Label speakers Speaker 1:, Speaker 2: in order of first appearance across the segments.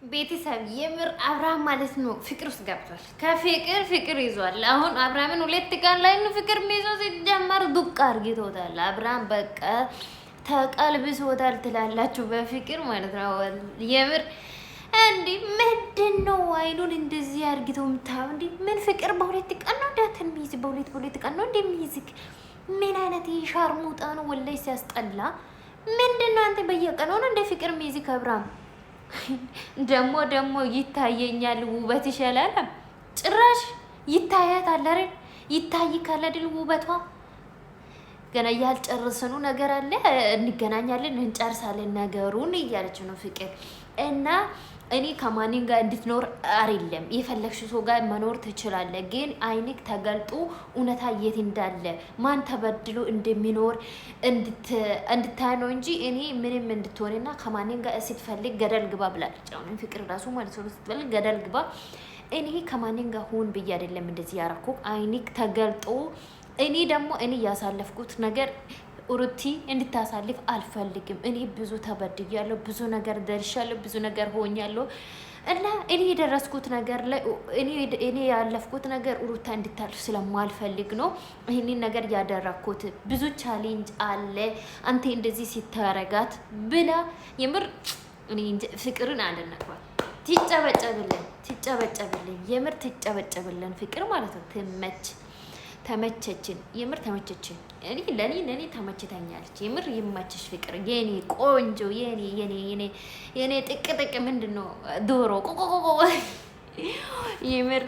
Speaker 1: ቤተሰብ የምር አብርሃም ማለት ነው ፍቅር ውስጥ ገብቷል። ከፍቅር ፍቅር ይዟል። አሁን አብርሃምን 2 ቀን ላይ ነው ፍቅር የሚይዘው። ሲጀመር ዱቅ አርግቶታል። አብርሃም በቃ ተቀልብሶታል ትላላችሁ በፍቅር ማለት ነው። የምር እንዴ ምንድን ነው አይኑን እንደዚህ አርግቶ ምታው እንዴ? ምን ፍቅር በ2 ቀን ነው እንዳትን ሚይዝ በሁለት ቀን ነው እንደሚይዝክ? ምን አይነት የሻርሙጣ ነው ወላይ ሲያስጠላ። ምንድን ነው አንተ በየቀኑ ነው እንደ ፍቅር ሚይዝክ አብርሃም? ደግሞ ይታየኛል ውበት ይሻላል። ጭራሽ ይታያታል አይደል? ይታይካል አይደል ውበቷ? ገና ያልጨረሰኑ ነገር አለ። እንገናኛለን እንጨርሳለን ነገሩን እያለች ነው ፍቅር። እና እኔ ከማንም ጋር እንድትኖር አይደለም የፈለግሽ ሰው ጋር መኖር ትችላለህ፣ ግን አይንክ ተገልጦ እውነታ የት እንዳለ ማን ተበድሎ እንደሚኖር እንድታይ ነው እንጂ እኔ ምንም እንድትሆንና ከማንም ጋር ስትፈልግ ገደል ግባ ብላለች። አሁን ፍቅር ራሱ ማለት ነው ስትፈልግ ገደል ግባ። እኔ ከማንም ጋር ሁን ብዬ አይደለም እንደዚህ ያረኩ። አይንክ ተገልጦ እኔ ደግሞ እኔ ያሳለፍኩት ነገር ሩቲ እንድታሳልፍ አልፈልግም። እኔ ብዙ ተበድያለሁ፣ ብዙ ነገር ደርሻለሁ፣ ብዙ ነገር ሆኛለሁ እና እኔ የደረስኩት ነገር ላይ እኔ ያለፍኩት ነገር ሩታ እንድታልፍ ስለማልፈልግ ነው ይህንን ነገር ያደረኩት። ብዙ ቻሌንጅ አለ አንተ እንደዚህ ሲታረጋት ብላ የምር እኔ ፍቅርን አልነኳል። ትጨበጨብልን የምር ትጨበጨብልን ፍቅር ማለት ነው። ተመቸችን የምር ተመቸችን። ለኔ ተመችተኛለች የምር። ይመችሽ ፍቅር የኔ ቆንጆ የኔ ጥቅጥቅ ምንድነው ዶሮ ቆቆቆቆ የምር።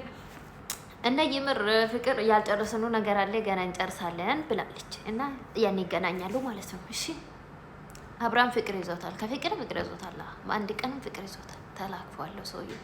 Speaker 1: እና የምር ፍቅር ያልጨረስነው ነገር አለ ገና እንጨርሳለን ብላለች። እና ያኔ ይገናኛሉ ማለት ነው። እሺ አብርሃም ፍቅር ይዞታል፣ ከፍቅር ፍቅር ይዞታል። በአንድ ቀንም ፍቅር ይዞታል። ተላክፏለሁ ሰውዬው